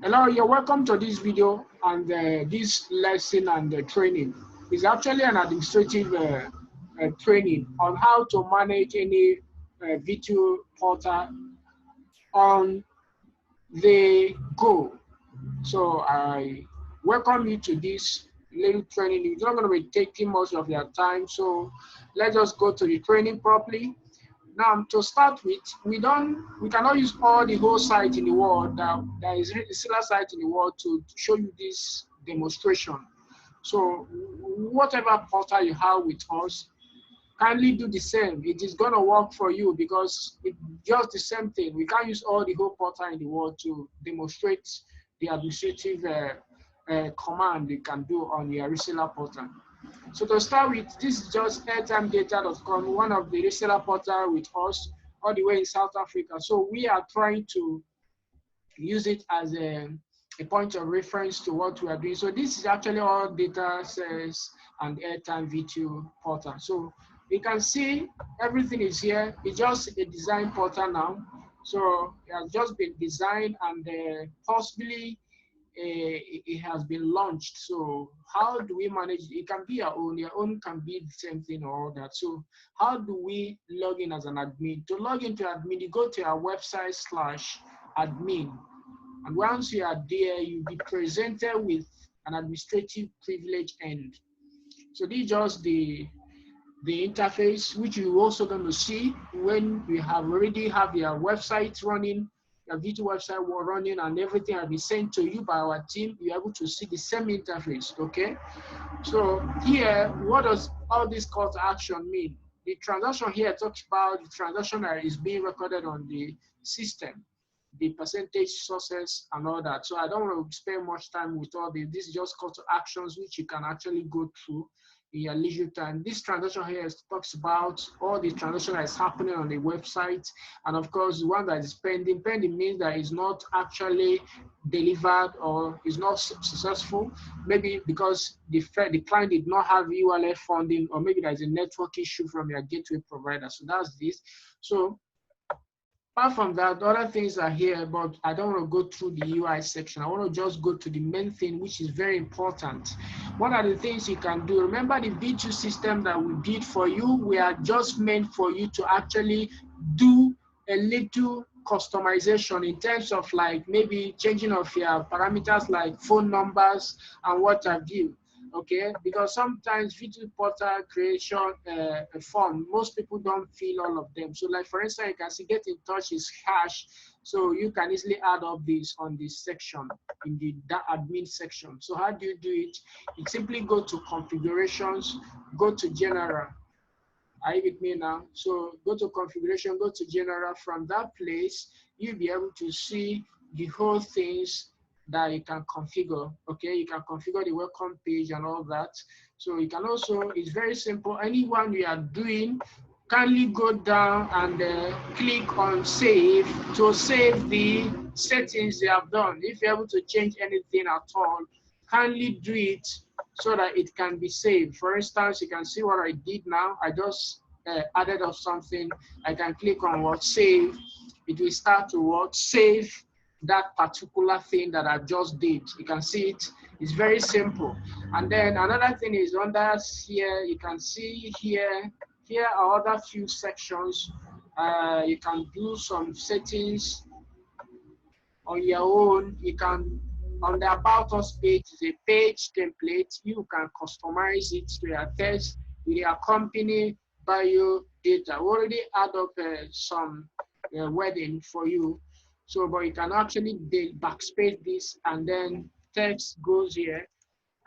Hello, you're welcome to this video and this lesson and training. Is actually an administrative training on how to manage any VTU portal on the go. So I welcome you to this little training. It's not going to be taking much of your time, so let's just go to the training properly. Now, to start with, we cannot use all the whole site in the world. There is a single site in the world to show you this demonstration. So whatever portal you have with us, kindly do the same. It is going to work for you because it's just the same thing. We can't use all the whole portal in the world to demonstrate the administrative command you can do on your reseller portal. So to start with, this is just airtimedata.com, one of the reseller portal with us all the way in South Africa. So we are trying to use it as a point of reference to what we are doing. So this is actually all data sales and airtime VTU portal. So you can see everything is here. It's just a design portal now. So it has just been designed and possibly it has been launched. So how do we manage it? It can be your own can be the same thing or all that. So how do we log in as an admin? To log into admin, you go to our website /admin, and once you are there, you'll be presented with an administrative privilege end. So this is just the interface, which you're also going to see when we have already have your website running, your VTU website running, and everything will be sent to you by our team. You're able to see the same interface, okay? So here, what does all this call to action mean? The transaction here talks about the transaction that is being recorded on the system, the percentage sources and all that. So I don't want to spend much time with all this. This is just call to actions, which you can actually go through in your leisure time. This transaction here talks about all the transaction that is happening on the website, and of course the one that is pending. Pending means that it's not actually delivered or is not successful, maybe because the client did not have URL funding, or maybe there's a network issue from your gateway provider. So that's this. So apart from that, other things are here, but I don't want to go through the UI section. I want to just go to the main thing, which is very important. What are the things you can do? Remember the VTU system that we did for you? We are just meant for you to actually do a little customization in terms of like maybe changing of your parameters like phone numbers and what have you. Okay, because sometimes VTU portal creation form, most people don't fill all of them. So like for instance, you can see get in touch is hash. So you can easily add up this on this section in the admin section. So how do you do it? You simply go to configurations, go to general. Are you with me now? So go to configuration, go to general. From that place, you'll be able to see the whole things that you can configure. Okay, you can configure the welcome page and all that. So you can also, it's very simple. Anyone you are doing, kindly go down and click on save to save the settings you have done. If you're able to change anything at all, kindly do it so that it can be saved. For instance, you can see what I did now. I just added up something. I can click on what save. It will start to what save that particular thing that I just did. You can see it. It's very simple. And then another thing is under here, you can see here are other few sections. You can do some settings on your own. You can, on the About Us page, is a page template. You can customize it to your text with your company bio data. We already add up some wording for you. So, but you can actually backspace this and then text goes here.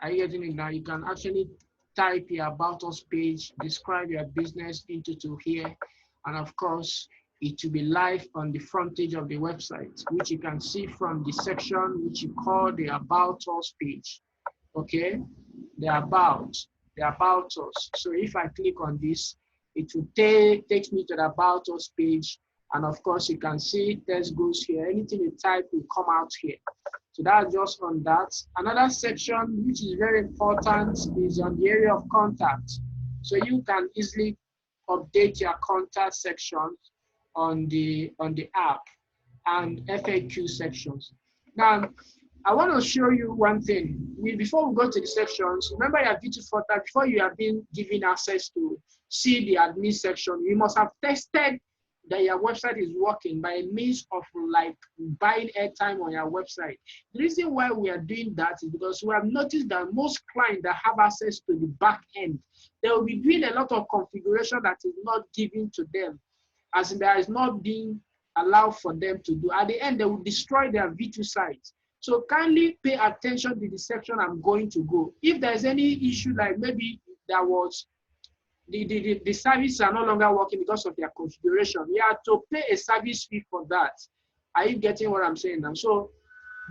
Are you getting it now? You can actually type your About Us page, describe your business into here, and of course, it will be live on the front page of the website, which you can see from the section which you call the About Us page. Okay, the About Us. So if I click on this, it will takes me to the About Us page. And of course, you can see text goes here. Anything you type will come out here. So that's just on that. Another section which is very important is on the area of contact. So you can easily update your contact section on the app and FAQ sections. Now, I want to show you one thing. Before we go to the sections, remember your VTU portal, before you have been given access to see the admin section, you must have tested that your website is working by means of like buying airtime on your website. The reason why we are doing that is because we have noticed that most clients that have access to the back end, they will be doing a lot of configuration that is not given to them, as in that is not being allowed for them to do. At the end, they will destroy their VTU site. So kindly pay attention to the section I'm going to go. If there's any issue, like maybe there was the services are no longer working because of their configuration, you have to pay a service fee for that. Are you getting what I'm saying now? So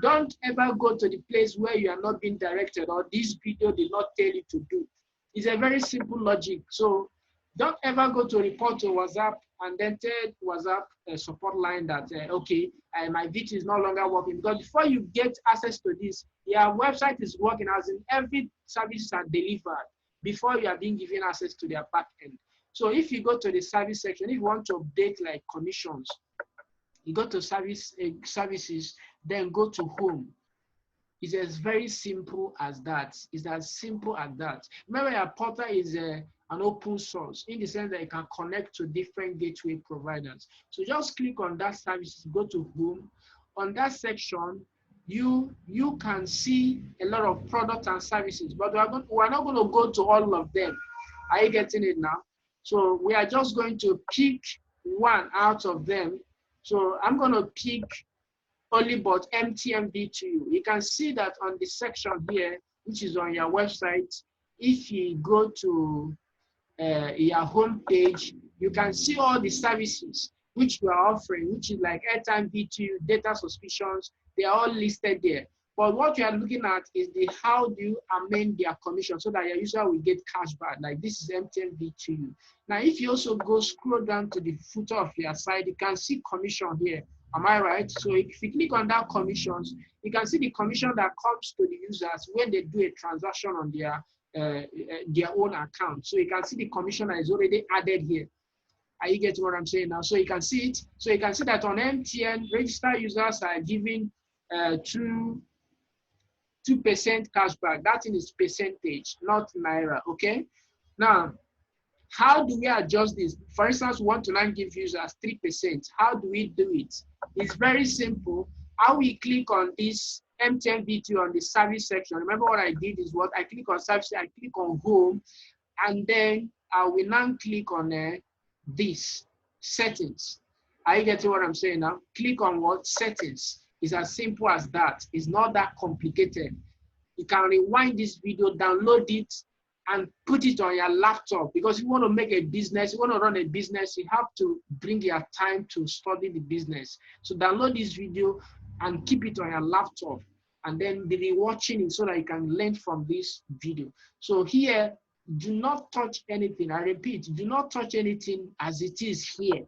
don't ever go to the place where you are not being directed or this video did not tell you to do. It's a very simple logic. So don't ever go to report to WhatsApp and then tell WhatsApp support line that, okay, my VTU is no longer working. Because before you get access to this, your website is working, as in every service are delivered before you are being given access to their back end. So if you go to the service section, if you want to update like commissions, you go to services, then go to home. It's as very simple as that. It's as simple as that. Remember, your portal is an open source in the sense that it can connect to different gateway providers. So just click on that service, go to home. On that section, you can see a lot of products and services, but we're not going to go to all of them. Are you getting it now? So we are just going to pick one out of them. So I'm going to pick only but MTN VTU. You can see that on the section here, which is on your website. If you go to your home page, you can see all the services which we are offering, which is like airtime VTU, data suspicions. They are all listed there. But what you are looking at is the how do you amend their commission so that your user will get cash back. Like this is MTN VTU. Now, if you also go scroll down to the footer of your site, you can see commission here. Am I right? So if you click on that commissions, you can see the commission that comes to the users when they do a transaction on their own account. So you can see the commission that is already added here. Are you getting what I'm saying now? So you can see it. So you can see that on MTN, registered users are giving 2% cashback. That is percentage, not naira. Okay. Now, how do we adjust this? For instance, we want to now give users 3%. How do we do it? It's very simple. How we click on this MTN VTU on the service section. Remember what I did is what I click on service, I click on home, and then I will now click on this settings. Are you getting what I'm saying now? Click on what? Settings. It's as simple as that. It's not that complicated. You can rewind this video, download it, and put it on your laptop, because if you want to make a business, you want to run a business, you have to bring your time to study the business. So download this video and keep it on your laptop, and then be rewatching it so that you can learn from this video. So here, do not touch anything. I repeat, do not touch anything as it is here.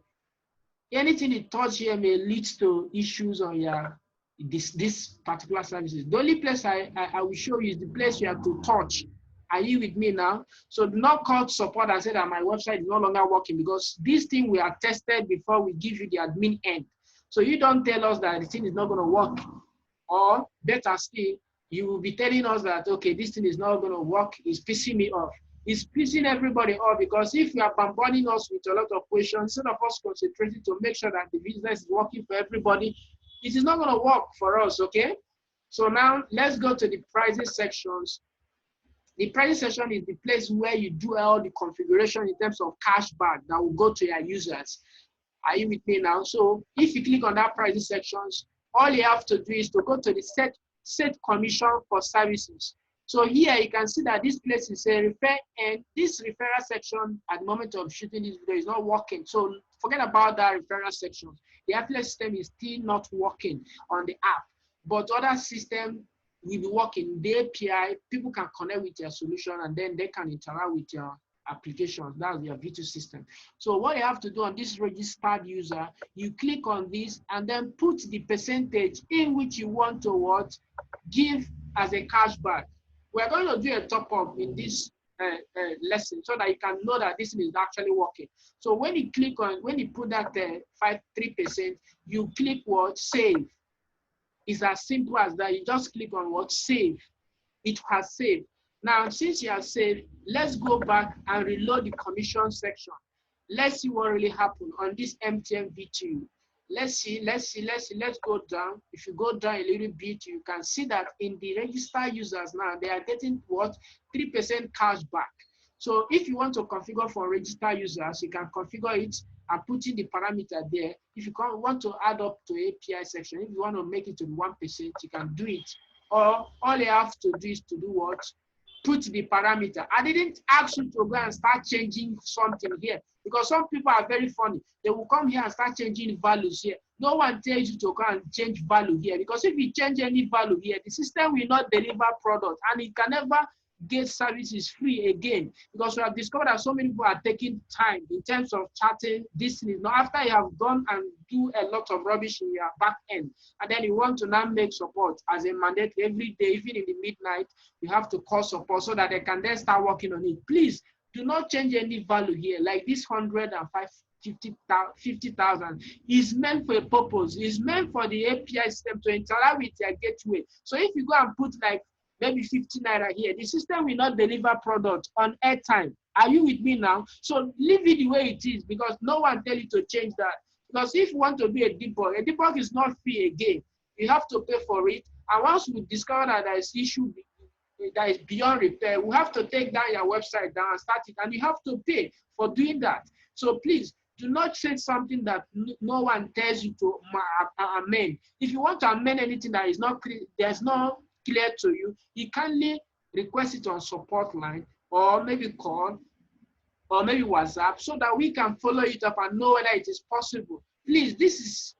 Anything you touch here may lead to issues on your this particular services. The only place I will show you is the place you have to touch. Are you with me now? So do not call support and say that my website is no longer working, because this thing we are tested before we give you the admin end. So you don't tell us that the thing is not going to work, or better still, you will be telling us that, okay, this thing is not going to work. It's pissing me off. It's pissing everybody off, because if you are bombarding us with a lot of questions, instead of us concentrating to make sure that the business is working for everybody, it is not going to work for us, okay? So now let's go to the pricing sections. The pricing section is the place where you do all the configuration in terms of cashback that will go to your users. Are you with me now? So if you click on that pricing sections, all you have to do is to go to the set commission for services. So here you can see that this place is a refer, and this referral section at the moment of shooting this video is not working. So forget about that referral section. The affiliate system is still not working on the app, but other system will be working. The API, people can connect with your solution, and then they can interact with your application. That's your VTU system. So what you have to do on this registered user, you click on this and then put the percentage in which you want to give as a cashback. We're going to do a top up in this lesson so that you can know that this is actually working. So when you click on, when you put that 3%, you click what? Save. It's as simple as that. You just click on what? Save. It has saved. Now, since you have saved, let's go back and reload the commission section. Let's see what really happened on this MTN VTU. Let's go down. If you go down a little bit, you can see that in the registered users now, they are getting what? 3% cash back. So if you want to configure for registered users, you can configure it and put in the parameter there. If you want to add up to API section, if you want to make it to 1%, you can do it. Or all you have to do is to do what? Put the parameter. I didn't ask you to go and start changing something here, because some people are very funny. They will come here and start changing values here. No one tells you to go and change value here, because if you change any value here, the system will not deliver product, and it can never get services free again, because we have discovered that so many people are taking time in terms of chatting. This is now after you have gone and do a lot of rubbish in your back end, and then you want to now make support as a mandate every day, even in the midnight, you have to call support so that they can then start working on it. Please do not change any value here. Like this 150,000 is meant for a purpose. It's meant for the API system to interact with your gateway. So if you go and put like maybe 50 naira here, the system will not deliver product on airtime. Are you with me now? So leave it the way it is, because no one tell you to change that. Because if you want to be a debug is not free again. You have to pay for it. And once we discover that there is issue that is beyond repair, we have to take down your website down and start it, and you have to pay for doing that. So please do not change something that no one tells you to amend. If you want to amend anything that is not clear, there's no clear to you, you kindly request it on support line, or maybe call, or maybe WhatsApp, so that we can follow it up and know whether it is possible. Please, this is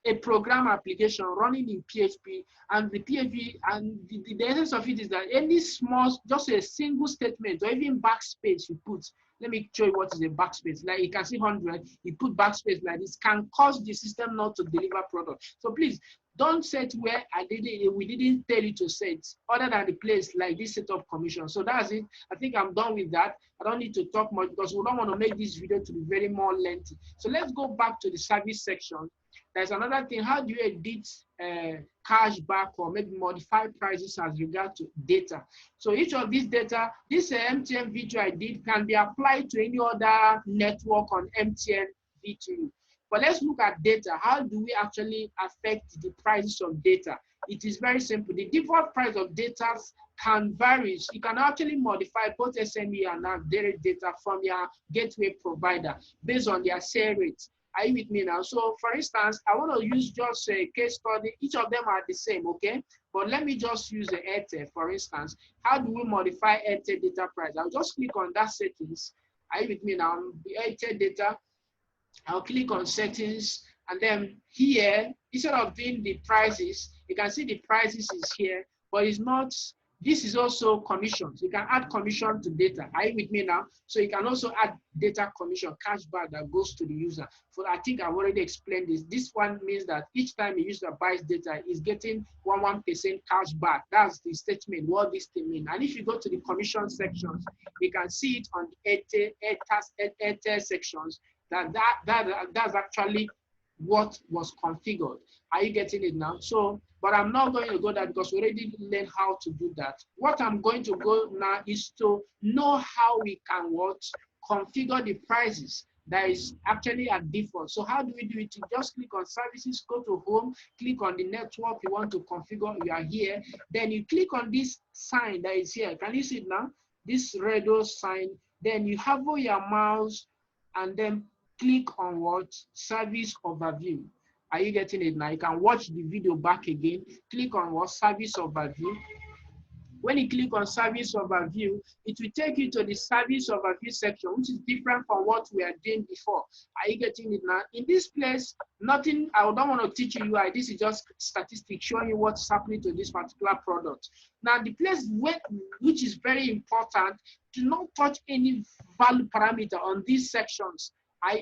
a program application running in PHP, and the PHP, and the essence of it is that any small, just a single statement or even backspace you put, let me show you what is a backspace. Like you can see 100, you put backspace like this, can cause the system not to deliver product. So please, don't set where we didn't tell you to set, other than the place like this setup commission. So that's it. I think I'm done with that. I don't need to talk much, because we don't want to make this video to be very more lengthy. So let's go back to the service section. There's another thing. How do you edit cash back or maybe modify prices as regard to data? So each of these data, this MTN VTU I did can be applied to any other network on MTN VTU. But let's look at data. How do we actually affect the prices of data? It is very simple. The default price of data can vary. You can actually modify both SME and direct data from your gateway provider based on their sale rates. Are you with me now? So for instance, I want to use just a case study. Each of them are the same, okay? But let me just use the Airtel, for instance. How do we modify Airtel data price? I'll just click on that settings. Are you with me now? The Airtel data. I'll click on settings, and then here, instead of doing the prices, you can see the prices is here, but it's not. This is also commissions. You can add commission to data. Are you with me now? So you can also add data commission, cashback that goes to the user. For I think I've already explained this. This one means that each time a user buys data, is getting 1% cashback. That's the statement, what this thing means. And if you go to the commission sections, you can see it on the Airtel sections. That's actually what was configured. Are you getting it now? So, but I'm not going to go there because we already learned how to do that. What I'm going to go now is to know how we can configure the prices that is actually at default. So how do we do it? You just click on services, go to home, click on the network you want to configure. You are here. Then you click on this sign that is here. Can you see it now? This red sign. Then you hover your mouse and then click on what? Service overview. Are you getting it now? You can watch the video back again. Click on what? Service overview. When you click on service overview, it will take you to the service overview section, which is different from what we are doing before. Are you getting it now? In this place, nothing, I don't want to teach you UI. This is just statistics showing you what's happening to this particular product. Now, the place which is very important, do not touch any value parameter on these sections.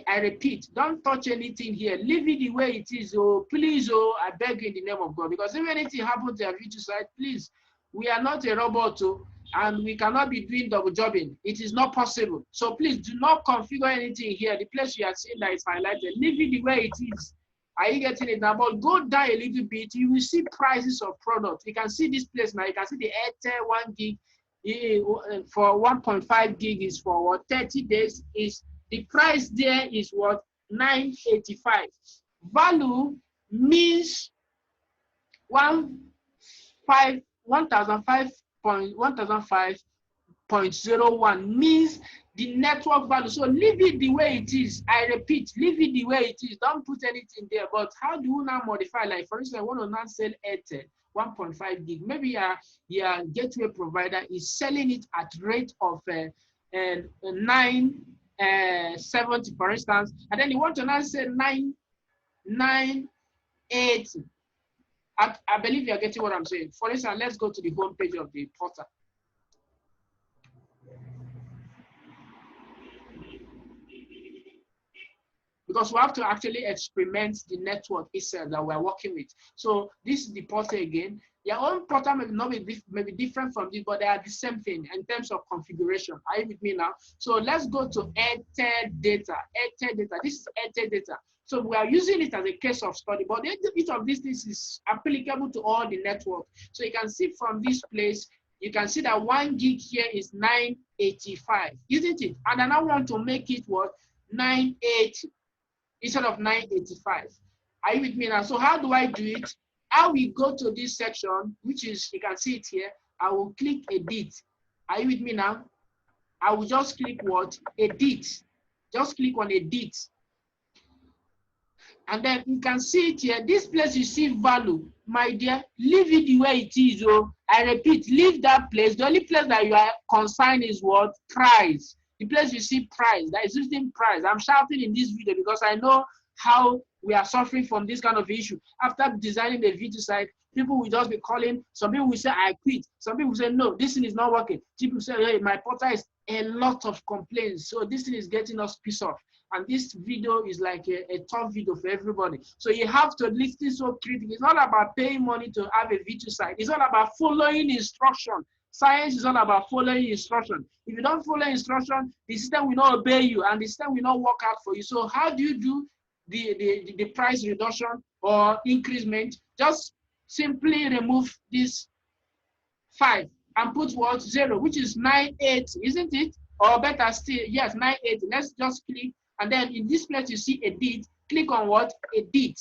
I repeat, don't touch anything here. Leave it the way it is. Oh, please, oh, I beg you in the name of God. Because if anything happens to your VTU site, please, we are not a robot, and we cannot be doing double jobbing. It is not possible. So please do not configure anything here. The place you are seeing that is highlighted, leave it the way it is. Are you getting it now? But go down a little bit, you will see prices of products. You can see this place now. You can see the Airtel 1 gig for 1.5 gig is for what 30 days. Is the price there is what 985. Value means 1005.01 means the network value. So leave it the way it is. I repeat, leave it the way it is. Don't put anything there. But how do you now modify? Like for instance, I want to now sell Airtel 1.5 gig. Maybe your gateway provider is selling it at rate of 970, for instance, and then you want to now say 980. I believe you're getting what I'm saying. For instance, let's go to the home page of the portal. Because we have to actually experiment the network itself that we're working with. So this is the portal again. Your own portal may not be different from this, but they are the same thing in terms of configuration. Are you with me now? So let's go to Airtel data. Airtel data. This is Airtel data. So we are using it as a case of study, but each of these things is applicable to all the network. So you can see from this place, you can see that 1 gig here is 985, isn't it? And I now want to make it what? 980 instead of 985. Are you with me now? So how do I do it? I will go to this section, which is, you can see it here. I will click edit. Are you with me now? I will just click what? Edit. Just click on edit. And then you can see it here. This place you see value. My dear, leave it the way it is. Oh, I repeat, leave that place. The only place that you are concerned is what? Price. The place you see price, that is using price. I'm shouting in this video because I know how we are suffering from this kind of issue. After designing the VTU site, people will just be calling. Some people will say, I quit. Some people will say, no, this thing is not working. People say, hey, my portal is a lot of complaints. So this thing is getting us pissed off. And this video is like a tough video for everybody. So you have to listen so critically. It's not about paying money to have a VTU site. It's all about following instruction. Science is all about following instruction. If you don't follow instruction, the system will not obey you and the system will not work out for you. So how do you do the price reduction or increment? Just simply remove this 5 and put what? 0, which is 980, isn't it? Or better still, yes, 980. Let's just click. And then in this place, you see edit. Click on what? Edit.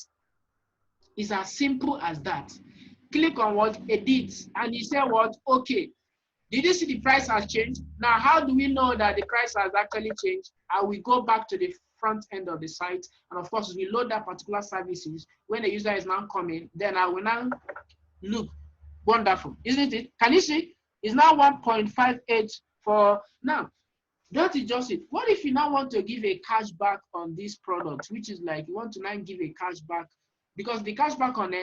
It's as simple as that. Click on what? Edit. And you say what? Okay. Did you see the price has changed? Now, how do we know that the price has actually changed? I will go back to the front end of the site. And of course, we load that particular services. When the user is now coming, then I will now look. Wonderful, isn't it? Can you see? It's now 1.58 for now. That is just it. What if you now want to give a cashback on this product, which is like you want to now give a cashback, because the cashback on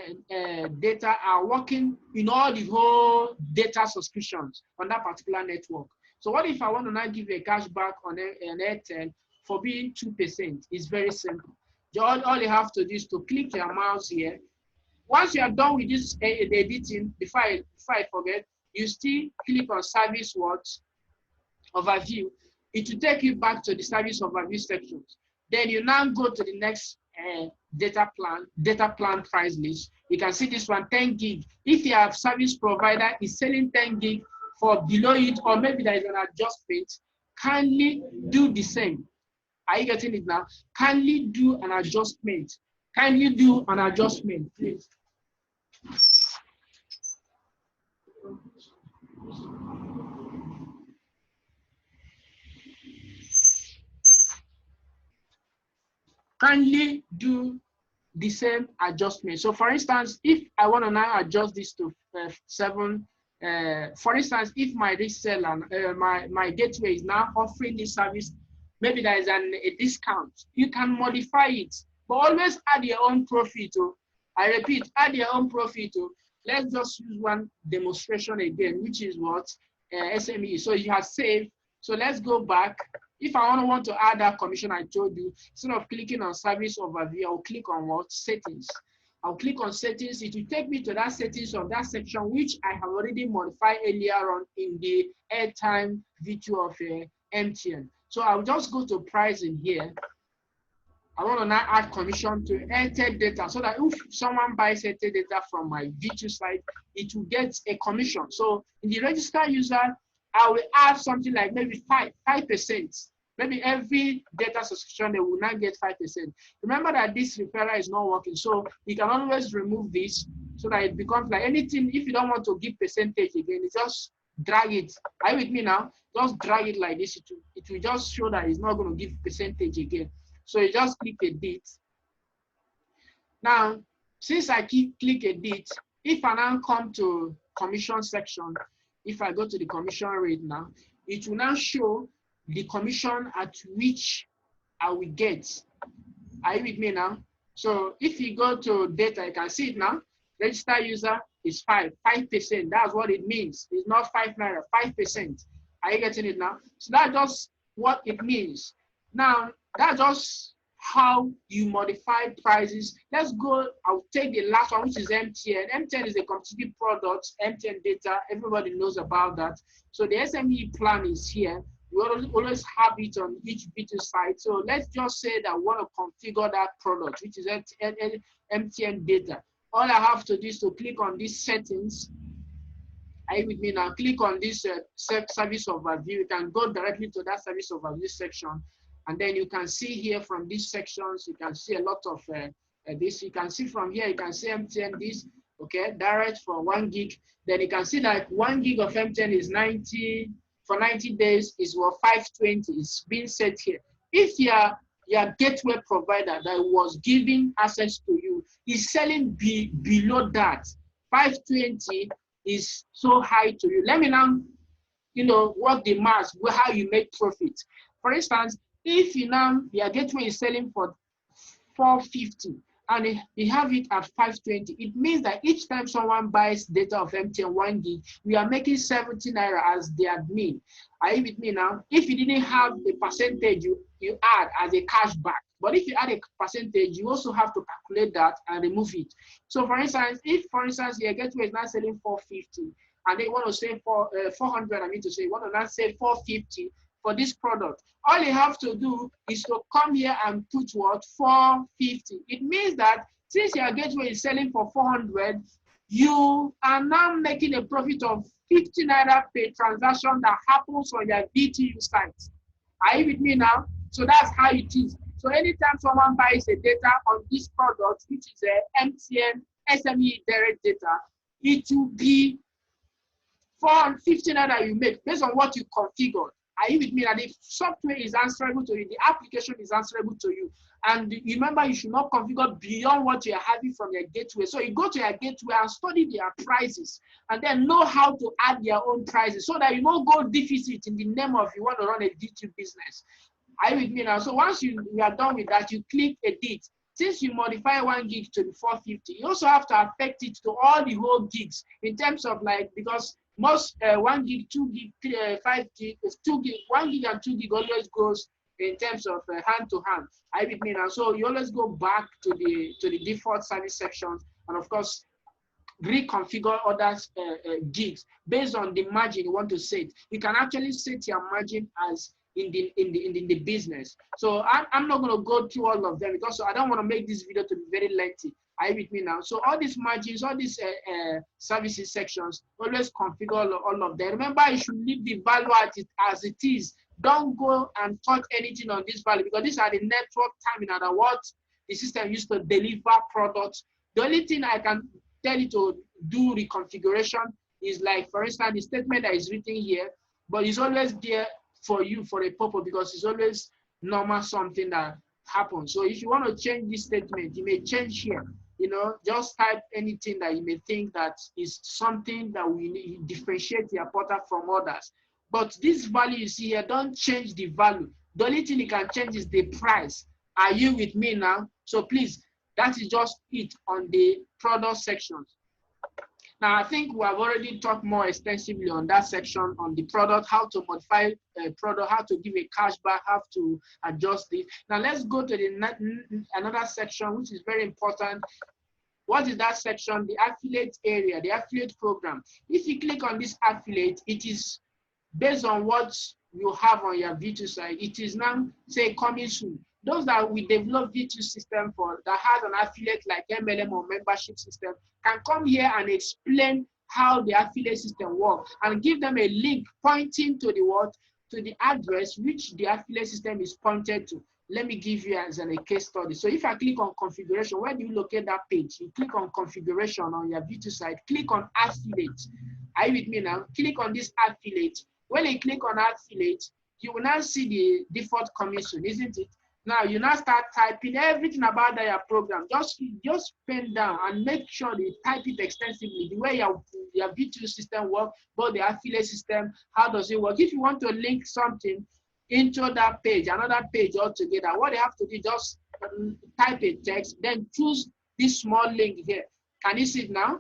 data are working in all the whole data subscriptions on that particular network. So what if I want to now give a cashback on an Airtel for being 2%? It's very simple. All you have to do is to click your mouse here. Once you are done with this editing, before I forget, you still click on service overview. It will take you back to the service overview sections. Then you now go to the next data plan price list. You can see this one, 10 gig. If your service provider is selling 10 gig for below it, or maybe there is an adjustment, kindly do the same. Are you getting it now? Kindly do an adjustment. Kindly do an adjustment, please. Kindly do the same adjustment. So for instance, if I want to now adjust this to 7, for instance, if my reseller, my gateway is now offering this service, maybe there is a discount, you can modify it, but always add your own profit. I repeat, add your own profit. Let's just use one demonstration again, which is what? SME. So you have saved. So let's go back. If I want to add that commission I told you, instead of clicking on service overview, I'll click on what? Settings. I'll click on settings. It will take me to that settings of that section, which I have already modified earlier on in the airtime VTU of MTN. So I'll just go to pricing here. I want to now add commission to entered data, so that if someone buys entered data from my VTU site, it will get a commission. So in the register user, I will add something like maybe 5%. Maybe every data subscription, they will now get 5%. Remember that this referral is not working. So you can always remove this so that it becomes like anything. If you don't want to give percentage again, it's just drag it. Are you with me now? Just drag it like this. It will just show that it's not going to give percentage again. So you just click edit. Now, since I click edit, if I now come to commission section, if I go to the commission rate now, it will now show the commission at which I will get. Are you with me now? So if you go to data, you can see it now. Register user is 5%. That's what it means. It's not 5 naira, 5%. Are you getting it now? So that's just what it means. Now, that's just how you modify prices. Let's go. I'll take the last one, which is MTN. MTN is a competitive product. MTN data, everybody knows about that. So the SME plan is here. We always have it on each VTU site. So let's just say that we want to configure that product, which is MTN data. All I have to do is to click on these settings. Are you with me now? Click on this service overview. You can go directly to that service overview section. And then you can see here from these sections, you can see a lot of this. You can see from here, you can see MTN this, okay, direct for 1 gig. Then you can see that 1 gig of MTN is 90, for 90 days is what 520 is being set here. If your gateway provider that was giving access to you is selling below that, 520 is so high to you. Let me now, work the math, how you make profit. For instance, if your gateway is selling for 450 and you have it at 520, it means that each time someone buys data of MTN 1 gig, we are making 70 naira as the admin. Are you with me now? If you didn't have the percentage you add as a cashback, but if you add a percentage, you also have to calculate that and remove it. So for instance, if your gateway is not selling 450 and they want to say 400, you want to not say 450 for this product, all you have to do is to come here and put what 450. It means that since your gateway is selling for 400, you are now making a profit of 50 naira per transaction that happens on your VTU site. Are you with me now? So that's how it is. So anytime someone buys a data on this product, which is a MTN SME direct data, it will be 450 naira you make based on what you configured. Are you with me? That the software is answerable to you, the application is answerable to you. And remember, you should not configure beyond what you are having from your gateway. So you go to your gateway and study their prices and then know how to add their own prices so that you don't go deficit in the name of you want to run a VTU business. Are you with me now? So once you are done with that, you click edit. Since you modify 1 gig to 450, you also have to affect it to all the whole gigs in terms of because most 1 gig, 2 gig, 5 gig, 2 gig, 1 gig and 2 gig always goes in terms of hand to hand. Are you with me now? So you always go back to the default service sections and of course reconfigure other gigs based on the margin you want to set. You can actually set your margin as in the business. So I'm not going to go through all of them because I don't want to make this video to be very lengthy. Are you with me now? So all these margins, all these services sections, always configure all of them. Remember, you should leave the value as it is. Don't go and touch anything on this value because these are the network terminal that what the system used to deliver products. The only thing I can tell you to do reconfiguration is like, for instance, the statement that is written here, but it's always there for you for a purpose because it's always normal something that happens. So if you want to change this statement, you may change here. Just type anything that you may think that is something that will differentiate your portal from others. But this value you see here, don't change the value. The only thing you can change is the price. Are you with me now? So please, that is just it on the product sections. Now, I think we have already talked more extensively on that section on the product, how to modify a product, how to give a cashback, how to adjust it. Now, let's go to another section, which is very important. What is that section? The affiliate area, the affiliate program. If you click on this affiliate, it is based on what you have on your VTU site. It is now, say, coming soon. those that we develop VTU system for that has an affiliate like MLM or membership system can come here and explain how the affiliate system works and give them a link pointing to the what, to the address which the affiliate system is pointed to. Let me give you as a case study. So if I click on configuration, where do you locate that page? You click on configuration on your VTU site, click on affiliate. Are you with me now? Click on this affiliate. When you click on affiliate, you will now see the default commission, isn't it? Now you now start typing everything about your program. Just pen down and make sure you type it extensively. The way your VTU system works, both the affiliate system, how does it work? If you want to link something into that page, another page altogether, what you have to do is just type a text, then choose this small link here. Can you see it now?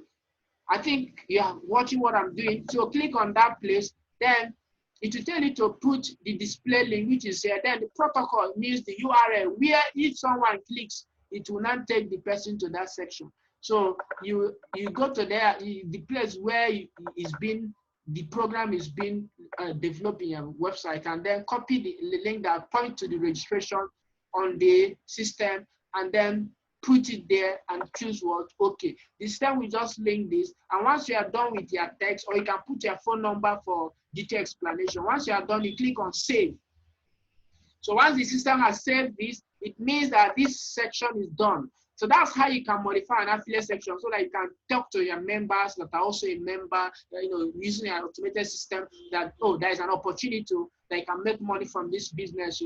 I think you are watching what I'm doing. So click on that place, then it will tell you to put the display link, which is here. Then the protocol means the URL, where if someone clicks, it will not take the person to that section. So you go to there, the place where the program is being developed in your website, and then copy the link that point to the registration on the system, and then put it there and choose what, okay. The system will just link this, and once you are done with your text, or you can put your phone number for detailed explanation. Once you are done, you click on save. So once the system has saved this, it means that this section is done. So that's how you can modify an affiliate section so that you can talk to your members that are also a member, using an automated system that, oh, there is an opportunity that you can make money from this business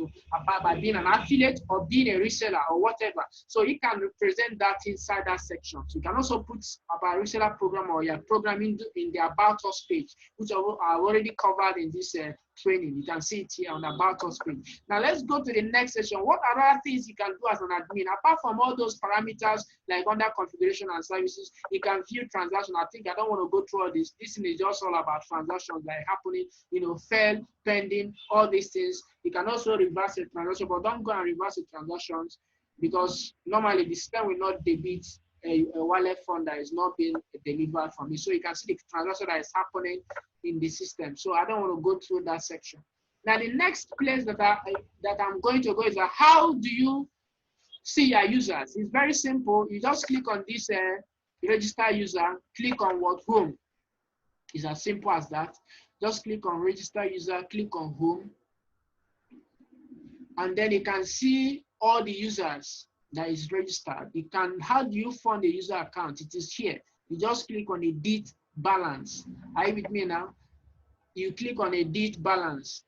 by being an affiliate or being a reseller or whatever. So you can represent that inside that section. So you can also put about reseller program or your program in the About Us page, which are already covered in this training. You can see it here on the About Us page. Now let's go to the next section. What are other things you can do as an admin? Apart from all those parameters like under configuration and services, you can view transactions. I think I don't want to go through all this. This is just all about transactions that are happening, fail, pending, all these things. You can also reverse a transaction, but don't go and reverse the transactions because normally the system will not debit a wallet fund that is not being delivered from it. So you can see the transaction that is happening in the system. So I don't want to go through that section. Now the next place that I'm going to go is how do you see your users? It's very simple. You just click on this register user, click on what, home. It's as simple as that. Just click on register user, click on home, and then you can see all the users that is registered. How do you fund a user account? It is here. You just click on edit balance. Are you with me now? You click on edit balance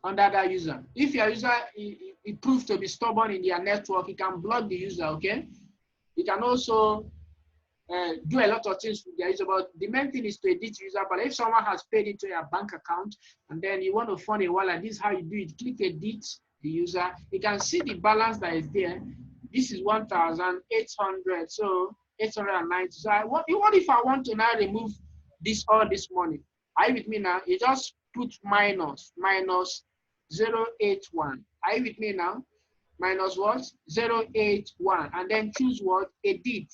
under that user. If your user it proves to be stubborn in their network, you can block the user, okay? You can also do a lot of things with their user, but the main thing is to edit user. But if someone has paid into your bank account and then you want to fund a wallet, this is how you do it. Click edit the user. You can see the balance that is there. This is 1,800, so 890. So what if I want to now remove all this money? Are you with me now? You just put minus 081. Are you with me now? Minus what? 081, and then choose what? Edit.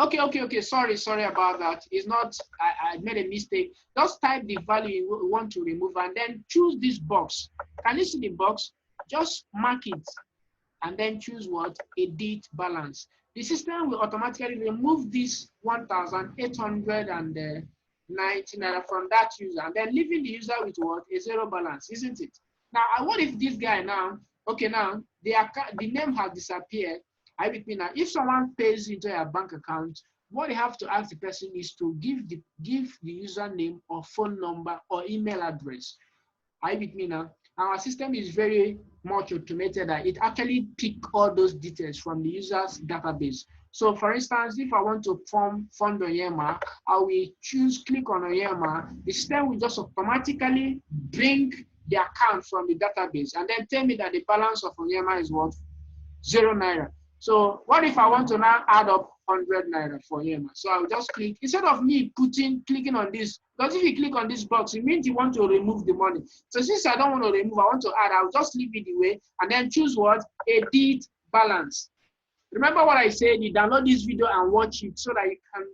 Okay. Sorry about that. It's not, I made a mistake. Just type the value you want to remove and then choose this box. Can you see the box? Just mark it and then choose what? Edit balance. The system will automatically remove this 1,890 naira from that user and then leaving the user with what? A zero balance, isn't it? Now, what if this guy now, now the name has disappeared. I with me now. If someone pays into your bank account, what you have to ask the person is to give the username or phone number or email address. Are you with me now? Our system is very much automated that it actually picks all those details from the user's database. So for instance, if I want to fund Onyema, I will click on Onyema. The system will just automatically bring the account from the database and then tell me that the balance of Onyema is what? 0 naira. So what if I want to now add up 100 naira for him? So I'll just click, instead of me clicking on this, because if you click on this box, it means you want to remove the money. So since I don't want to remove, I want to add, I'll just leave it the way and then choose what? Edit balance. Remember what I said, you download this video and watch it so that you can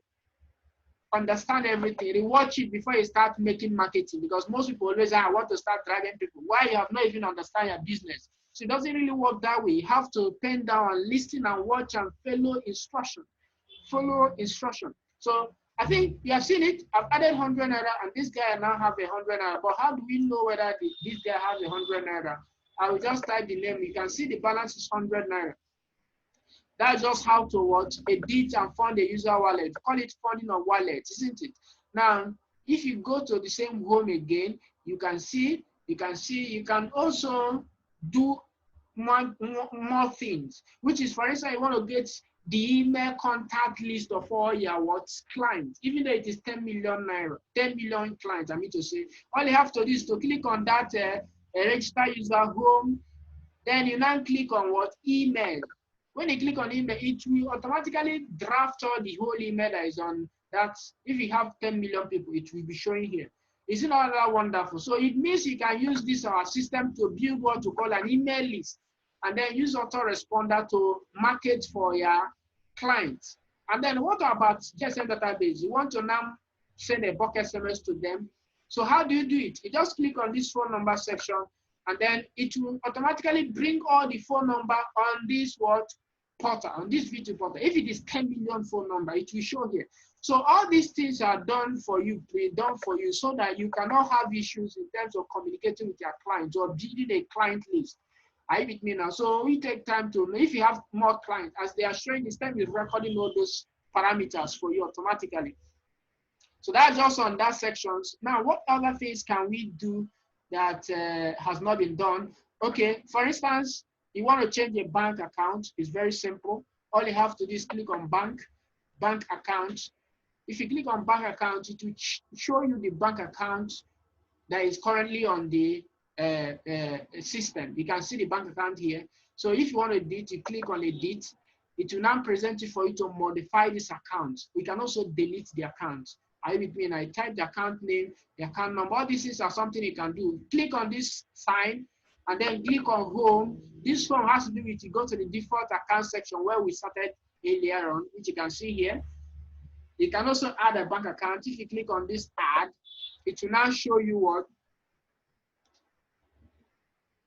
understand everything, rewatch it before you start making marketing, because most people always say, I want to start dragging people. Why? You have not even understand your business. So it doesn't really work that way. You have to pen down and listen and watch and follow instruction. Follow instruction. So I think you have seen it. I've added 100 naira, and this guy now have 100 naira. But how do we know whether this guy has 100 naira? I will just type the name. You can see the balance is 100 naira. That's just how to what? Edit and fund a user wallet. Call it funding of wallet, isn't it? Now, if you go to the same home again, you can can also do more things, which is, for instance, you want to get the email contact list of all your clients, even though it is 10 million naira, 10 million clients, I mean to say, all you have to do is to click on that register user home, then you now click on what? Email. When you click on email, it will automatically draft all the whole email that is on that. If you have 10 million people, it will be showing here. Isn't all that wonderful? So it means you can use this our system to build what to call an email list, and then use autoresponder to market for your clients. And then what about GSM database? You want to now send a bulk SMS to them. So how do you do it? You just click on this phone number section, and then it will automatically bring all the phone number on this portal, on this VTU portal. If it is 10 million phone number, it will show here. So all these things are done for you, pre-done for you, so that you cannot have issues in terms of communicating with your clients or building a client list. Are you with me now? So we take time to, if you have more clients, as they are showing, this time is recording all those parameters for you automatically. So that's just on that sections. Now, what other things can we do that has not been done? Okay, for instance, you want to change a bank account. It's very simple. All you have to do is click on bank account. If you click on bank account, it will show you the bank account that is currently on the system. You can see the bank account here. So if you want to edit, you click on edit. It will now present it for you to modify this account. We can also delete the account. Are you with me? And I type the account name, the account number. All these are something you can do. Click on this sign, and then click on home. This form has to do with, you go to the default account section where we started earlier on, which you can see here. You can also add a bank account. If you click on this add, it will now show you what,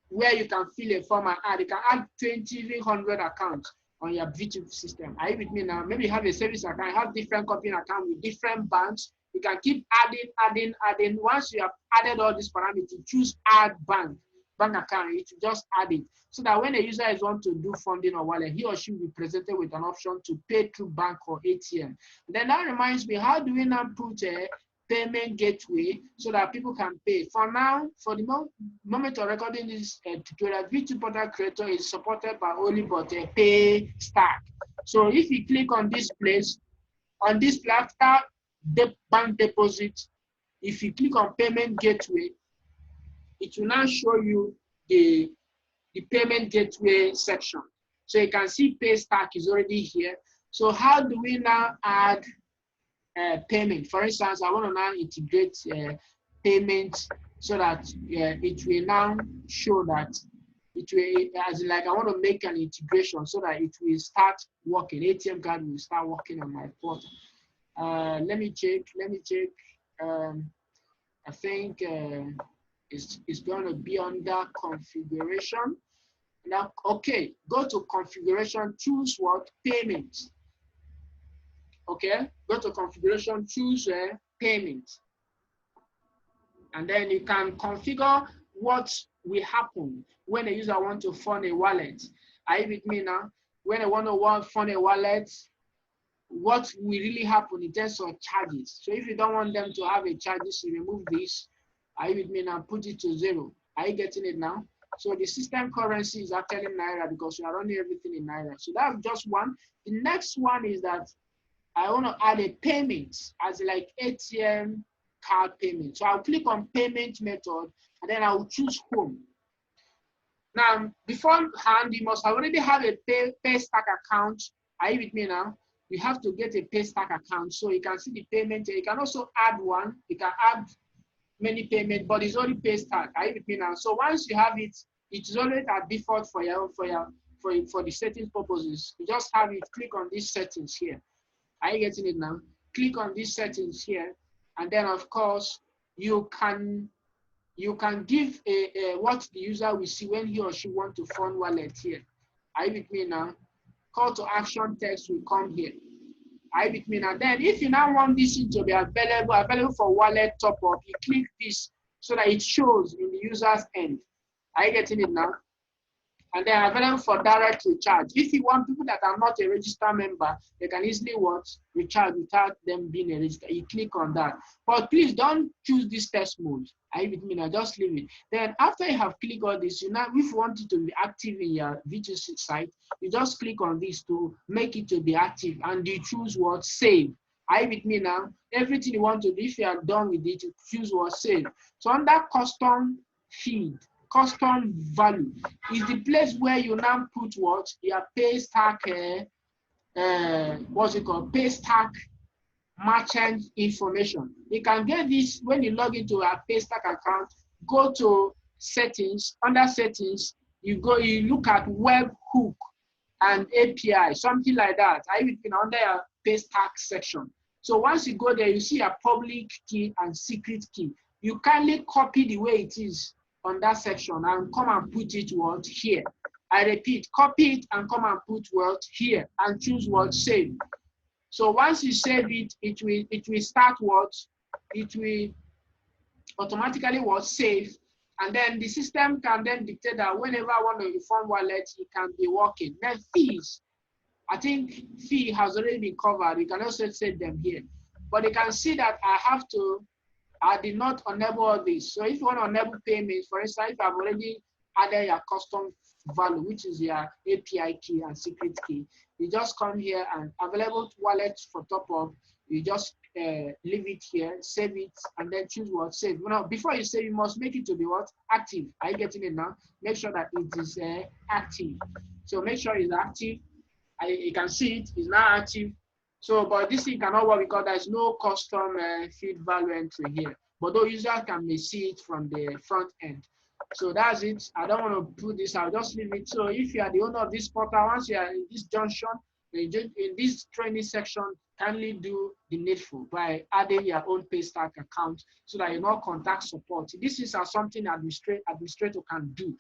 where you can fill a form and add. You can add 20, 100 accounts on your VTU system. Are you with me now? Maybe you have a service account, have different company account with different banks. You can keep adding. Once you have added all these parameters, choose add bank account. You just add it, so that when a user is want to do funding or wallet, he or she will be presented with an option to pay through bank or ATM. And then that reminds me, how do we now put a payment gateway so that people can pay? For now, for the moment of recording this tutorial, VTU Portal Creator is supported by only but a pay stack. So if you click on this place, on this after the bank deposit, if you click on payment gateway, it will now show you the payment gateway section. So you can see pay stack is already here. So how do we now add payment? For instance, I want to now integrate payment so that it will now show that it will, as like I want to make an integration so that it will start working. ATM card will start working on my portal. Let me check. I think it's going to be under configuration. Now, okay, go to configuration, choose what? Payment. Okay, go to configuration, choose payment. And then you can configure what will happen when a user wants to fund a wallet. Are you with me now? When I want to fund a wallet, what will really happen in terms of charges? So if you don't want them to have a charges, you remove this. Are you with me now? Put it to 0. Are you getting it now? So the system currency is actually Naira because we are running everything in Naira. So that's just one. The next one is that I want to add a payment as like ATM card payment. So I'll click on payment method and then I'll choose home. Now, beforehand, you must already have a pay stack account. Are you with me now? You have to get a pay stack account so you can see the payment. You can also add one. You can add many payments, but it's only pay stack. Are you with me now? So once you have it, it is already at default for the settings purposes. You just have it. Click on these settings here. Are you getting it now? click on these settings here, and then of course you can give what the user will see when he or she want to fund wallet here. Are you with me now? Call to action text will come here. Are you with me now? Then if you now want this to be available for wallet top up, you click this so that it shows in the user's end. Are you getting it now? And they are available for direct recharge. If you want people that are not a registered member, they can easily recharge without them being a registered. You click on that. But please don't choose this test mode. Are you with me now? Just leave it. Then after you have clicked all this, if you want it to be active in your VTU site, you just click on this to make it to be active, and you choose what save. Are you with me now? Everything you want to do, if you are done with it, you choose what save. So under custom feed, custom value is the place where you now put what your pay stack, what's it called, pay stack merchant information. You can get this when you log into a pay stack account. Go to settings. Under settings, you look at web hook and API, something like that. I will be under your pay stack section. So once you go there, you see a public key and secret key. You kindly copy the way it is on that section and come and put it what here. I repeat, copy it and come and put what here and choose what save. So once you save it, it will start what it will automatically what save, and then the system can then dictate that whenever I want to inform wallet, it can be working. Then fees, I think fee has already been covered. You can also set them here, but you can see that I did not enable all this. So if you want to enable payments, for instance, if I've already added your custom value, which is your API key and secret key, you just come here and available wallets for top up. You just leave it here, save it, and then choose what save. Now, before you save, you must make it to be what active. Are you getting it now? Make sure that it is active. So make sure it's active. You can see it's now active. So, but this thing cannot work because there's no custom feed value entry here. But those users can see it from the front end. So that's it. I don't want to put this. I'll just leave it. So if you are the owner of this portal, once you are in this junction, in this training section, kindly do the needful by adding your own Paystack account so that you not contact support. This is something administrator can do.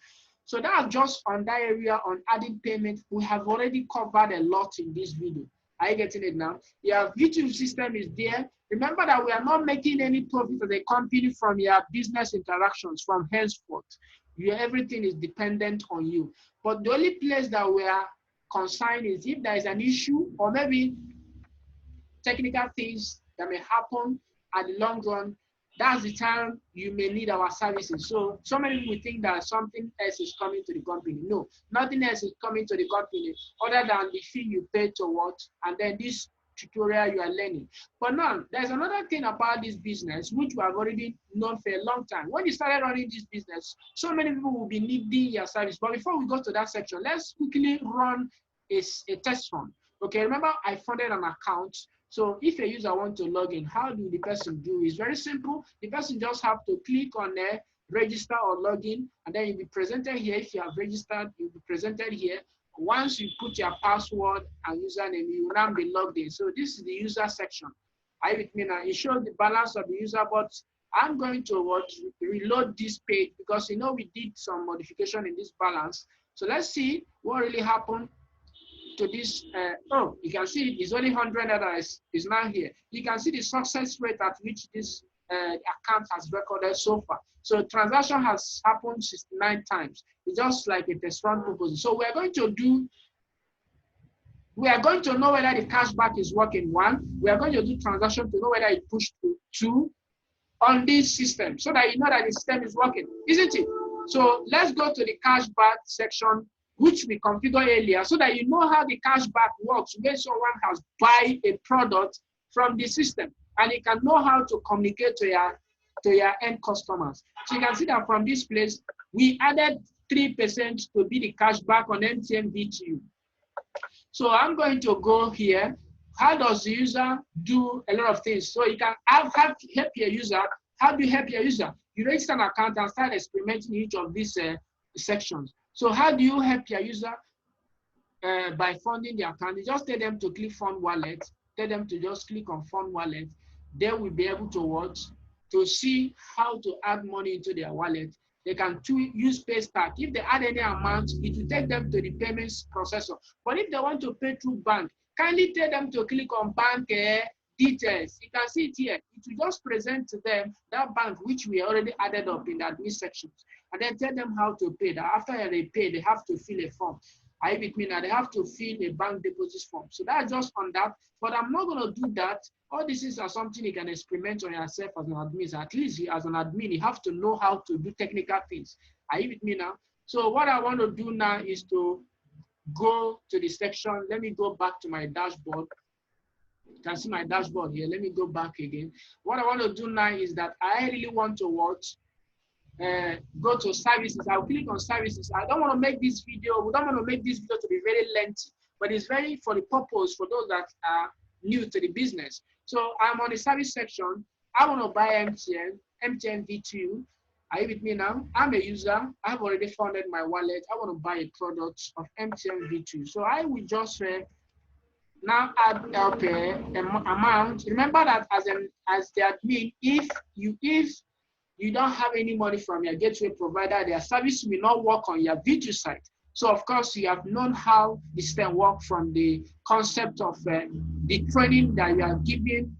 So that's just on that area on adding payment. We have already covered a lot in this video. Are you getting it now? Your VTU system is there. Remember that we are not making any profit as a company from your business interactions from henceforth. Everything is dependent on you. But the only place that we are concerned is if there is an issue or maybe technical things that may happen at the long run, that's the time you may need our services. So many people think that something else is coming to the company. No, nothing else is coming to the company other than the fee you pay to what, and then this tutorial you are learning. But now, there's another thing about this business, which we have already known for a long time. When you started running this business, so many people will be needing your service. But before we go to that section, let's quickly run a test run. Okay, remember I funded an account. So if a user wants to log in, how do the person do? It's very simple. The person just have to click on there, register or log in, and then you'll be presented here. If you have registered, you'll be presented here. Once you put your password and username, you will now be logged in. So this is the user section. Are you with me now? It shows the balance of the user, but I'm going to reload this page because we did some modification in this balance. So let's see what really happened to this. You can see it's only 100 that is now here. You can see the success rate at which this account has recorded so far. So transaction has happened 69 times. It's just like a test run proposal. So we are going to know whether the cashback is working. 1, we are going to do transaction to know whether it pushed to 2 on this system so that you know that the system is working, isn't it? So let's go to the cashback section, which we configured earlier, so that you know how the cashback works when someone has buy a product from the system, and you can know how to communicate to your end customers. So you can see that from this place, we added 3% to be the cashback on MTN VTU. So I'm going to go here. How does the user do a lot of things? So you can help your user. How do you help your user? You register an account and start experimenting each of these sections. So how do you help your user by funding the account? You just tell them to click fund wallet, tell them to just click on fund wallet. They will be able to watch, to see how to add money into their wallet. They can use PayStack. If they add any amount, it will take them to the payments processor. But if they want to pay through bank, kindly tell them to click on bank details. You can see it here. It will just present to them that bank which we already added up in the admin sections, and then tell them how to pay. That after they pay, they have to fill a form. I with me now, they have to fill a bank deposit form. So that's just on that. But I'm not going to do that. All this is something you can experiment on yourself as an admin. At least as an admin, you have to know how to do technical things. Are you with me now? So what I want to do now is to go to the section. Let me go back to my dashboard. You can see my dashboard here. Let me go back again. What I want to do now is that I really want to watch. Go to services. I'll click on services. I don't want to make this video. We don't want to make this video to be very lengthy, but it's very for the purpose for those that are new to the business. So I'm on the service section. I want to buy MTN VTU. Are you with me now? I'm a user. I've already funded my wallet. I want to buy a product of MTN VTU. So I will just now add amount. Remember that as the admin, if you don't have any money from your gateway provider, their service will not work on your VTU site. So of course, you have known how the system works from the concept of the training that you are giving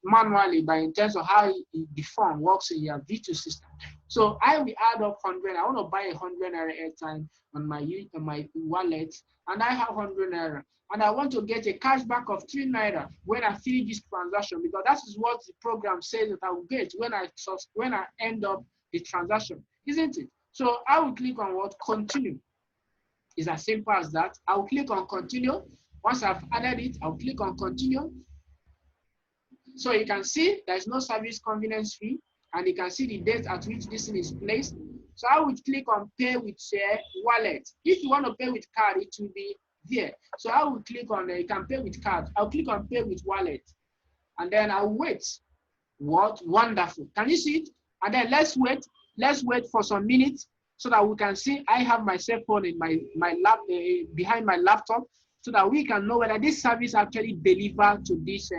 manually, by in terms of how the form works in your VTU system. So I will add up 100. I want to buy 100 naira airtime on my wallet, and I have 100 naira. And I want to get a cashback of 3 naira when I finish this transaction, because that is what the program says that I will get when I end up the transaction, isn't it? So I will click on what? Continue. It's as simple as that. I will click on continue. Once I've added it, I'll click on continue. So you can see there's no service convenience fee, and you can see the date at which this thing is placed. So I would click on pay with wallet. If you want to pay with card, it will be there. So I will click on you can pay with card. I'll click on pay with wallet, and then I'll wait. What wonderful! Can you see it? And then let's wait. Let's wait for some minutes so that we can see. I have my cell phone in my lap behind my laptop, so that we can know whether this service actually delivered to this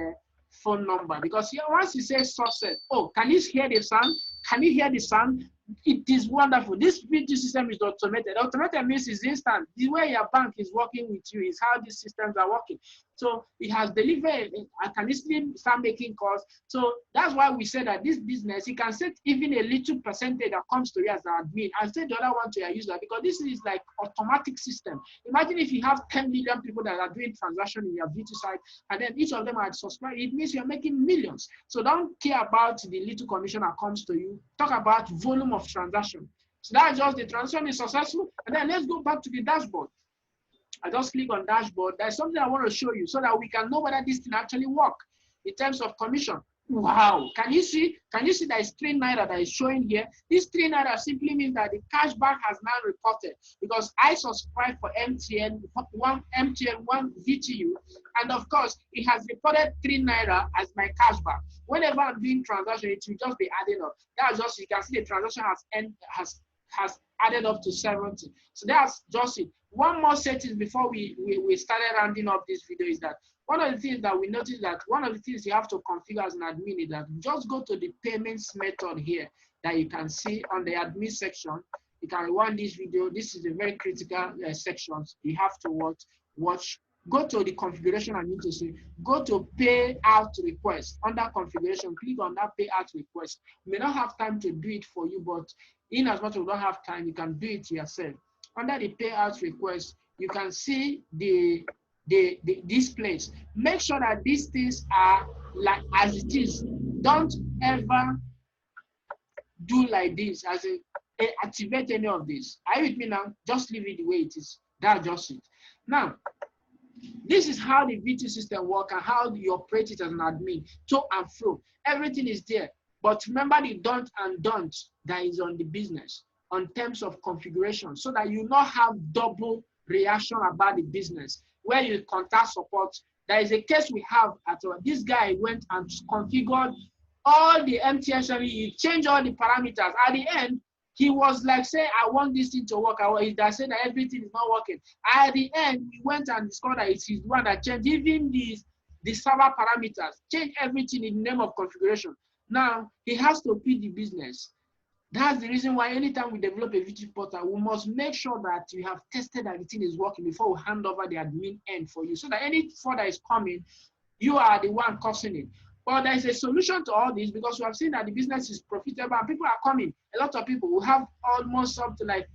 phone number. Because here, once you say success, oh, can you hear the sound? Can you hear the sound? It is wonderful. This VTU system is automated. Automated means it's instant. The way your bank is working with you is how these systems are working. So it has delivered. I can easily start making calls. So that's why we say that this business, you can set even a little percentage that comes to you as an admin, and set the other one to your user, because this is like automatic system. Imagine if you have 10 million people that are doing transaction in your VTU site, and then each of them are subscribed. It means you're making millions. So don't care about the little commission that comes to you. Talk about volume of transaction. So that's just the transaction is successful. And then let's go back to the dashboard. I just click on dashboard. There's something I want to show you so that we can know whether this thing actually works in terms of commission. Wow, can you see that is 3 naira that is showing here? This 3 naira simply means that the cashback has now reported, because I subscribe for MTN one VTU, and of course it has reported 3 naira as my cashback. Whenever I'm doing transaction, it will just be adding up. That's just, you can see the transaction has added up to 70. So that's just it. One more setting before we started rounding up this video is that one of the things that we noticed, that one of the things you have to configure as an admin is that just go to the payments method here that you can see on the admin section. You can rewind this video. This is a very critical section. You have to watch. Go to the configuration I need to see. Go to payout request. Under configuration, click on that payout request. You may not have time to do it for you, but in as much as you don't have time, you can do it yourself. Under the payout request, you can see this place. Make sure that these things are like as it is. Don't ever do like this as activate any of this. Are you with me now? Just leave it the way it is. That's just it. Now, this is how the VTU system works and how you operate it as an admin, to and fro. Everything is there. But remember the don't and don'ts that is on the business on terms of configuration, so that you not have double reaction about the business. Where you contact support, there is a case we have at this guy went and configured all the MTN service, he changed all the parameters. At the end, he was like, say, I want this thing to work. He said that everything is not working. At the end, we went and discovered that it's his one that changed even the server parameters, change everything in the name of configuration. Now, he has to feed the business. That's the reason why anytime we develop a VTU portal, we must make sure that we have tested that everything is working before we hand over the admin end for you. So that any fraud that is coming, you are the one causing it. But there is a solution to all this, because we have seen that the business is profitable and people are coming. A lot of people will have almost something like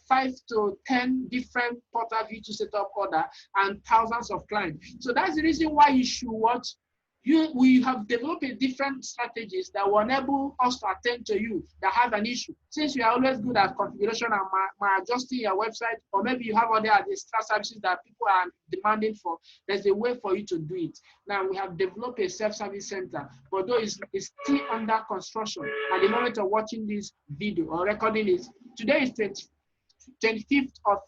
5 to 10 different portal VTU setup order and thousands of clients. So that's the reason why you should watch. We have developed different strategies that will enable us to attend to you that have an issue. Since we are always good at configuration and adjusting your website, or maybe you have other extra services that people are demanding for, there's a way for you to do it. Now, we have developed a self-service center, but though it's still under construction at the moment of watching this video or recording it. Today is 25th of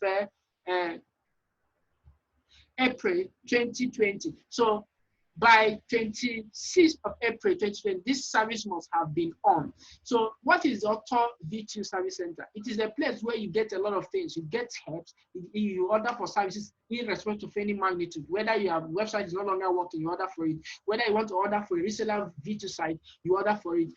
April 2020. So by 26th of April 2020, this service must have been on. So what is the Auto VTU Service Center? It is a place where you get a lot of things. You get help, you order for services irrespective of any magnitude. Whether your website is no longer working, you order for it. Whether you want to order for a reseller VTU site, you order for it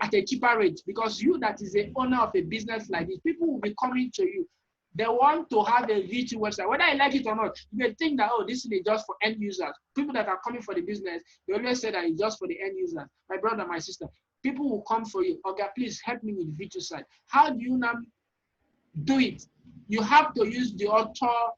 at a cheaper rate, because you that is the owner of a business like this, people will be coming to you. They want to have a VTU website, whether I like it or not. You may think that, oh, this is just for end users. People that are coming for the business, they always say that it's just for the end users. My brother, my sister, people will come for you. Okay, please help me with VTU site. How do you now do it? You have to use the auto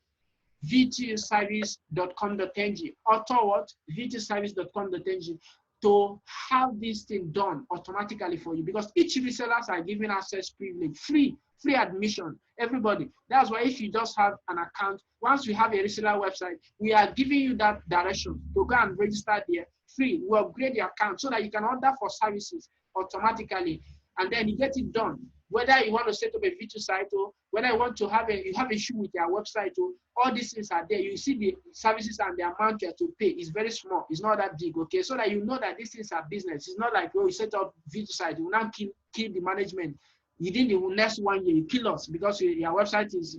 VTUservice.com.ng. Auto what? VTUservice.com.ng to have this thing done automatically for you, because each resellers are giving access privilege, free admission, everybody. That's why if you just have an account, once you have a reseller website, we are giving you that direction to go and register there free. We upgrade your account so that you can order for services automatically, and then you get it done. Whether you want to set up a VTU site, or whether you want to have a issue with your website, or all these things are there. You see the services and the amount you have to pay is very small. It's not that big, okay? So that you know that these things are business. It's not like, oh, you set up VTU site, you will now kill the management. Within the next 1 year, you kill us because your website is,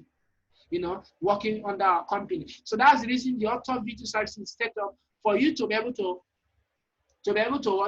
working under our company. So that's the reason the Auto VTU service is set up for you to be able to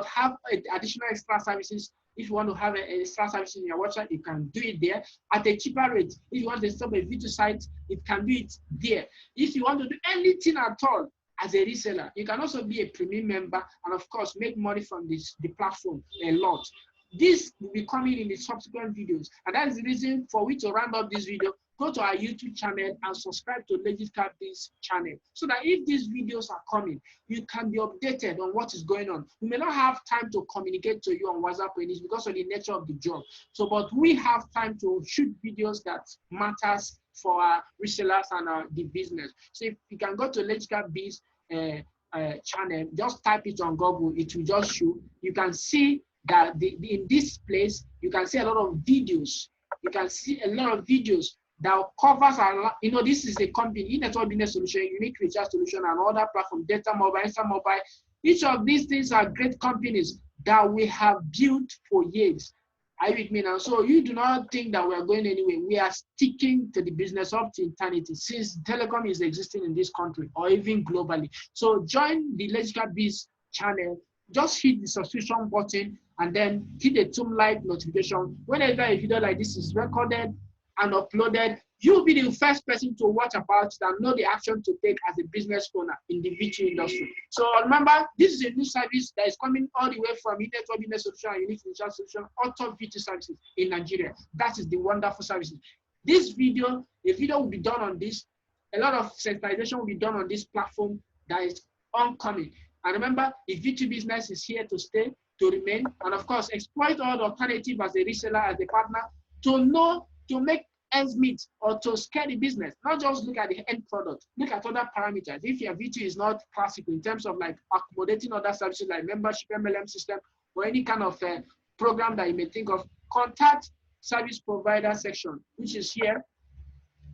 have additional extra services. If you want to have an extra service in your website, you can do it there at a cheaper rate. If you want to set up a VTU site, it can do it there. If you want to do anything at all as a reseller, you can also be a premium member and, of course, make money from the platform a lot. This will be coming in the subsequent videos, and that is the reason for we to round up this video. Go to our YouTube channel and subscribe to Legit Cash Biz channel, so that if these videos are coming, you can be updated on what is going on. We may not have time to communicate to you on WhatsApp because of the nature of the job. So, but we have time to shoot videos that matters for our resellers and the business. So if you can go to Legit Cash Biz channel, just type it on Google, it will just show. You can see that in this place, you can see a lot of videos. You can see a lot of videos that covers a lot. This is a company, network business solution, unique recharge solution, and other platform, data mobile, instant mobile. Each of these things are great companies that we have built for years. Are you with me now? So you do not think that we are going anywhere. We are sticking to the business up to eternity, since telecom is existing in this country or even globally. So join the Legit Cash Biz channel. Just hit the subscription button and then hit the live notification. Whenever a video like this is recorded and uploaded, you'll be the first person to watch about it and know the action to take as a business owner in the VTU industry. So remember, this is a new service that is coming all the way from Network Business Solution and Unique Insurance Solution, Auto VTU services in Nigeria. That is the wonderful services. This video, a video will be done on this. A lot of sensitization will be done on this platform that is oncoming. And remember, the VTU business is here to stay, to remain, and of course, exploit all the alternative as a reseller, as a partner, to make ends meet or to scale the business. Not just look at the end product, look at other parameters. If your VTU is not classical in terms of like accommodating other services like membership, MLM system, or any kind of program that you may think of, contact service provider section, which is here,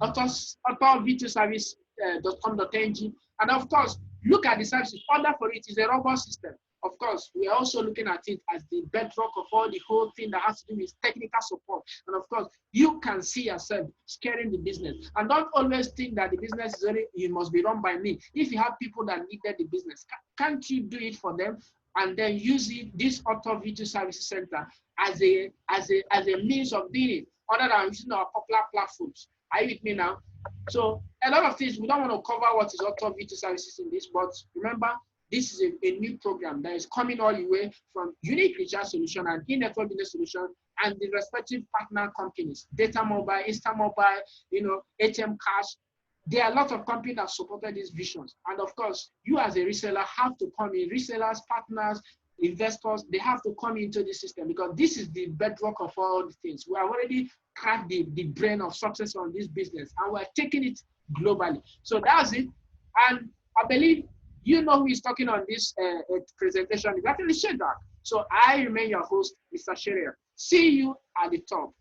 autovtuservice.com.ng, and of course, look at the services. Order for it. Is a robust system. of course, we are also looking at it as the bedrock of all the whole thing that has to do with technical support. And of course, you can see yourself scaling the business. And don't always think that the business is only, it must be run by me. If you have people that needed the business, can't you do it for them? And then use it, this Auto VTU Services Center as a means of doing it, other than using our popular platforms. Are you with me now? So a lot of things, we don't want to cover what is Auto VTU Services in this, but remember, this is a new program that is coming all the way from unique recharge solution and in-network business solution and the respective partner companies, Data Mobile, Insta Mobile, you know, ATM Cash. There are a lot of companies that supported these visions. And of course, you as a reseller have to come in, resellers, partners, investors, they have to come into the system because this is the bedrock of all the things. We have already cracked the brain of success on this business and we're taking it globally. So that's it. And I believe you know who is talking on this presentation is actually Shedrach. So I remain your host, Mr. Shedrach. See you at the top.